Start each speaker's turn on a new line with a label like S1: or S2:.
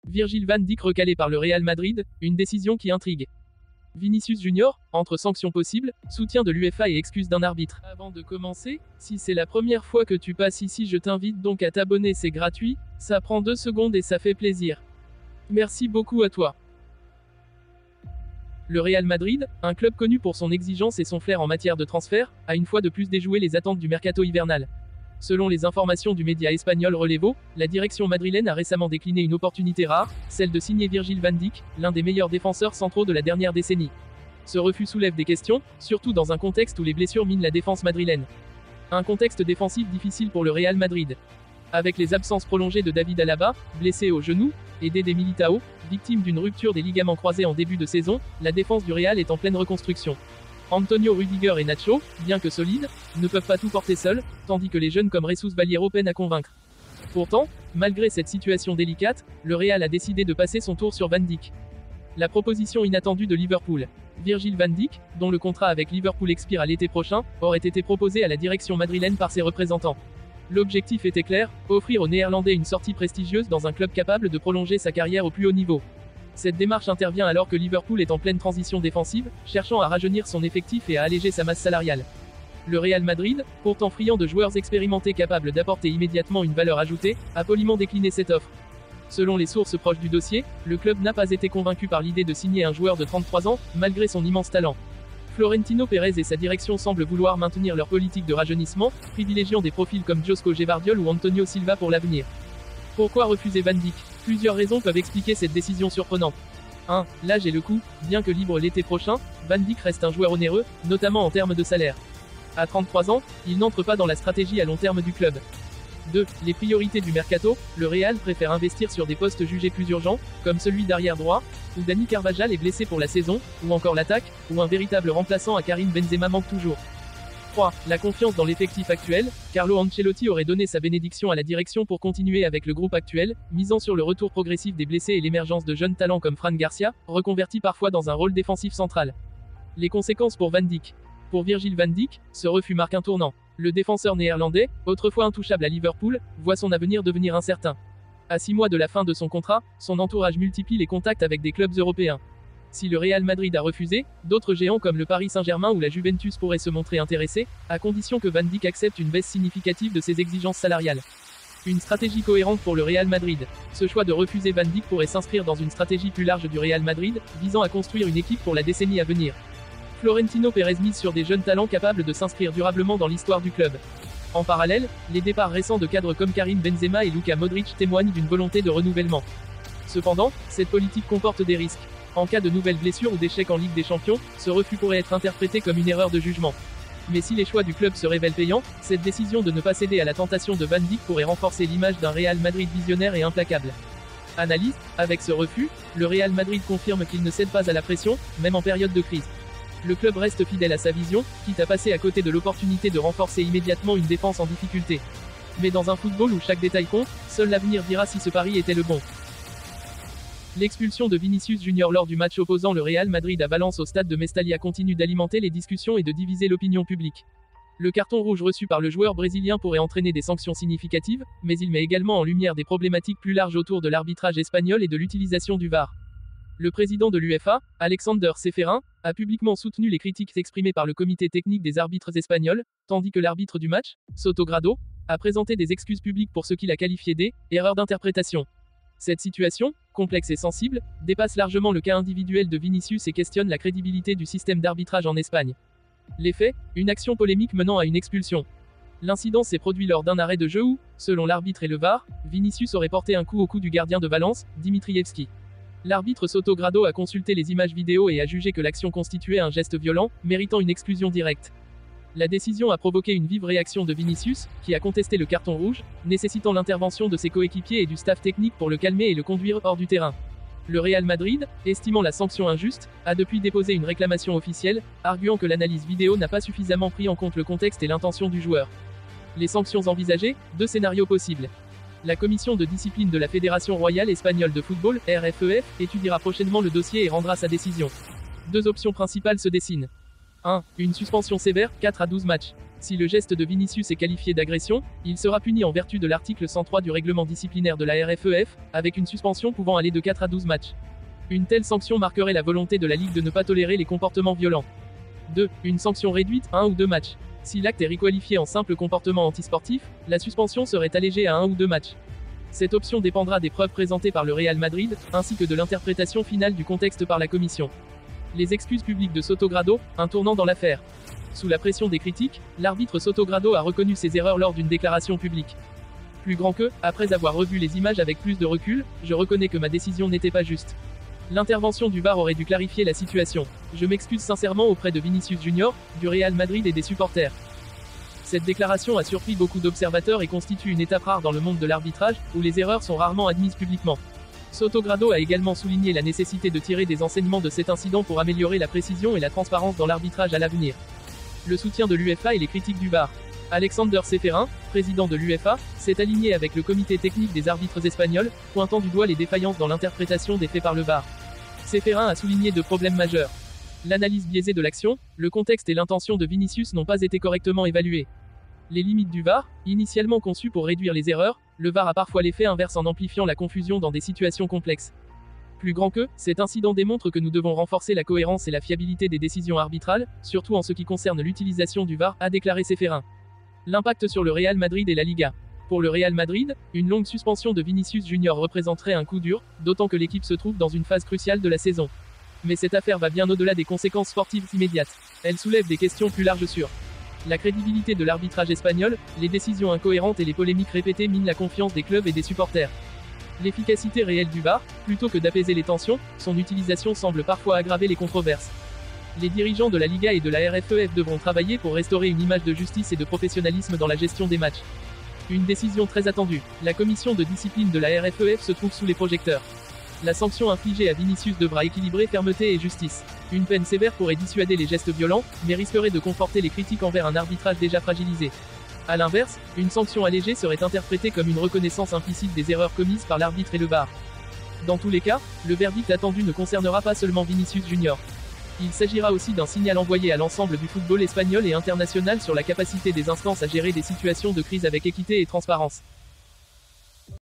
S1: Virgil van Dijk recalé par le Real Madrid, une décision qui intrigue. Vinicius Junior, entre sanctions possibles, soutien de l'UEFA et excuses d'un arbitre. Avant de commencer, si c'est la première fois que tu passes ici, je t'invite donc à t'abonner, c'est gratuit, ça prend 2 secondes et ça fait plaisir. Merci beaucoup à toi. Le Real Madrid, un club connu pour son exigence et son flair en matière de transfert, a une fois de plus déjoué les attentes du mercato hivernal. Selon les informations du média espagnol Relevo, la direction madrilène a récemment décliné une opportunité rare, celle de signer Virgil van Dijk, l'un des meilleurs défenseurs centraux de la dernière décennie. Ce refus soulève des questions, surtout dans un contexte où les blessures minent la défense madrilène. Un contexte défensif difficile pour le Real Madrid. Avec les absences prolongées de David Alaba, blessé au genou, et d'Eder Militao, victime d'une rupture des ligaments croisés en début de saison, la défense du Real est en pleine reconstruction. Antonio Rudiger et Nacho, bien que solides, ne peuvent pas tout porter seuls, tandis que les jeunes comme Jesus Vallejo peinent à convaincre. Pourtant, malgré cette situation délicate, le Real a décidé de passer son tour sur Van Dijk. La proposition inattendue de Liverpool. Virgil van Dijk, dont le contrat avec Liverpool expire à l'été prochain, aurait été proposé à la direction madrilène par ses représentants. L'objectif était clair, offrir aux Néerlandais une sortie prestigieuse dans un club capable de prolonger sa carrière au plus haut niveau. Cette démarche intervient alors que Liverpool est en pleine transition défensive, cherchant à rajeunir son effectif et à alléger sa masse salariale. Le Real Madrid, pourtant friand de joueurs expérimentés capables d'apporter immédiatement une valeur ajoutée, a poliment décliné cette offre. Selon les sources proches du dossier, le club n'a pas été convaincu par l'idée de signer un joueur de 33 ans, malgré son immense talent. Florentino Pérez et sa direction semblent vouloir maintenir leur politique de rajeunissement, privilégiant des profils comme Josko Gvardiol ou Antonio Silva pour l'avenir. Pourquoi refuser Van Dijk? Plusieurs raisons peuvent expliquer cette décision surprenante. 1. L'âge et le coût. Bien que libre l'été prochain, Van Dijk reste un joueur onéreux, notamment en termes de salaire. À 33 ans, il n'entre pas dans la stratégie à long terme du club. 2. Les priorités du mercato. Le Real préfère investir sur des postes jugés plus urgents, comme celui d'arrière droit, où Dani Carvajal est blessé pour la saison, ou encore l'attaque, où un véritable remplaçant à Karim Benzema manque toujours. 3. La confiance dans l'effectif actuel. Carlo Ancelotti aurait donné sa bénédiction à la direction pour continuer avec le groupe actuel, misant sur le retour progressif des blessés et l'émergence de jeunes talents comme Fran Garcia, reconverti parfois dans un rôle défensif central. Les conséquences pour Van Dijk. Pour Virgil van Dijk, ce refus marque un tournant. Le défenseur néerlandais, autrefois intouchable à Liverpool, voit son avenir devenir incertain. À 6 mois de la fin de son contrat, son entourage multiplie les contacts avec des clubs européens. Si le Real Madrid a refusé, d'autres géants comme le Paris Saint-Germain ou la Juventus pourraient se montrer intéressés, à condition que Van Dijk accepte une baisse significative de ses exigences salariales. Une stratégie cohérente pour le Real Madrid. Ce choix de refuser Van Dijk pourrait s'inscrire dans une stratégie plus large du Real Madrid, visant à construire une équipe pour la décennie à venir. Florentino Pérez mise sur des jeunes talents capables de s'inscrire durablement dans l'histoire du club. En parallèle, les départs récents de cadres comme Karim Benzema et Luka Modric témoignent d'une volonté de renouvellement. Cependant, cette politique comporte des risques. En cas de nouvelles blessures ou d'échecs en Ligue des Champions, ce refus pourrait être interprété comme une erreur de jugement. Mais si les choix du club se révèlent payants, cette décision de ne pas céder à la tentation de Van Dijk pourrait renforcer l'image d'un Real Madrid visionnaire et implacable. Analyse, avec ce refus, le Real Madrid confirme qu'il ne cède pas à la pression, même en période de crise. Le club reste fidèle à sa vision, quitte à passer à côté de l'opportunité de renforcer immédiatement une défense en difficulté. Mais dans un football où chaque détail compte, seul l'avenir dira si ce pari était le bon. L'expulsion de Vinicius Junior lors du match opposant le Real Madrid à Valence au stade de Mestalla continue d'alimenter les discussions et de diviser l'opinion publique. Le carton rouge reçu par le joueur brésilien pourrait entraîner des sanctions significatives, mais il met également en lumière des problématiques plus larges autour de l'arbitrage espagnol et de l'utilisation du VAR. Le président de l'UEFA, Alexander Ceferin, a publiquement soutenu les critiques exprimées par le comité technique des arbitres espagnols, tandis que l'arbitre du match, Soto Grado, a présenté des excuses publiques pour ce qu'il a qualifié d'erreurs d'interprétation. Cette situation, complexe et sensible, dépasse largement le cas individuel de Vinicius et questionne la crédibilité du système d'arbitrage en Espagne. Les faits, une action polémique menant à une expulsion. L'incident s'est produit lors d'un arrêt de jeu où, selon l'arbitre et le VAR, Vinicius aurait porté un coup au cou du gardien de Valence, Dimitrievski. L'arbitre Soto Grado a consulté les images vidéo et a jugé que l'action constituait un geste violent, méritant une exclusion directe. La décision a provoqué une vive réaction de Vinicius, qui a contesté le carton rouge, nécessitant l'intervention de ses coéquipiers et du staff technique pour le calmer et le conduire hors du terrain. Le Real Madrid, estimant la sanction injuste, a depuis déposé une réclamation officielle, arguant que l'analyse vidéo n'a pas suffisamment pris en compte le contexte et l'intention du joueur. Les sanctions envisagées, 2 scénarios possibles. La commission de discipline de la Fédération royale espagnole de football, RFEF, étudiera prochainement le dossier et rendra sa décision. 2 options principales se dessinent. 1. Une suspension sévère, 4 à 12 matchs. Si le geste de Vinicius est qualifié d'agression, il sera puni en vertu de l'article 103 du règlement disciplinaire de la RFEF, avec une suspension pouvant aller de 4 à 12 matchs. Une telle sanction marquerait la volonté de la Ligue de ne pas tolérer les comportements violents. 2. Une sanction réduite, 1 ou 2 matchs. Si l'acte est requalifié en simple comportement antisportif, la suspension serait allégée à 1 ou 2 matchs. Cette option dépendra des preuves présentées par le Real Madrid, ainsi que de l'interprétation finale du contexte par la commission. Les excuses publiques de Sotogrado, un tournant dans l'affaire. Sous la pression des critiques, l'arbitre Sotogrado a reconnu ses erreurs lors d'une déclaration publique. Plus grand que, après avoir revu les images avec plus de recul, je reconnais que ma décision n'était pas juste. L'intervention du VAR aurait dû clarifier la situation. Je m'excuse sincèrement auprès de Vinicius Junior, du Real Madrid et des supporters. Cette déclaration a surpris beaucoup d'observateurs et constitue une étape rare dans le monde de l'arbitrage, où les erreurs sont rarement admises publiquement. Sotogrado a également souligné la nécessité de tirer des enseignements de cet incident pour améliorer la précision et la transparence dans l'arbitrage à l'avenir. Le soutien de l'UEFA et les critiques du VAR. Alexander Ceferin, président de l'UEFA, s'est aligné avec le comité technique des arbitres espagnols, pointant du doigt les défaillances dans l'interprétation des faits par le VAR. Ceferin a souligné 2 problèmes majeurs. L'analyse biaisée de l'action, le contexte et l'intention de Vinicius n'ont pas été correctement évalués. Les limites du VAR, initialement conçues pour réduire les erreurs, le VAR a parfois l'effet inverse en amplifiant la confusion dans des situations complexes. Plus grand que, cet incident démontre que nous devons renforcer la cohérence et la fiabilité des décisions arbitrales, surtout en ce qui concerne l'utilisation du VAR, a déclaré Ceferin. L'impact sur le Real Madrid et la Liga. Pour le Real Madrid, une longue suspension de Vinicius Junior représenterait un coup dur, d'autant que l'équipe se trouve dans une phase cruciale de la saison. Mais cette affaire va bien au-delà des conséquences sportives immédiates. Elle soulève des questions plus larges sur la crédibilité de l'arbitrage espagnol, les décisions incohérentes et les polémiques répétées minent la confiance des clubs et des supporters. L'efficacité réelle du VAR, plutôt que d'apaiser les tensions, son utilisation semble parfois aggraver les controverses. Les dirigeants de la Liga et de la RFEF devront travailler pour restaurer une image de justice et de professionnalisme dans la gestion des matchs. Une décision très attendue. La commission de discipline de la RFEF se trouve sous les projecteurs. La sanction infligée à Vinicius devra équilibrer fermeté et justice. Une peine sévère pourrait dissuader les gestes violents, mais risquerait de conforter les critiques envers un arbitrage déjà fragilisé. A l'inverse, une sanction allégée serait interprétée comme une reconnaissance implicite des erreurs commises par l'arbitre et le VAR. Dans tous les cas, le verdict attendu ne concernera pas seulement Vinicius Junior. Il s'agira aussi d'un signal envoyé à l'ensemble du football espagnol et international sur la capacité des instances à gérer des situations de crise avec équité et transparence.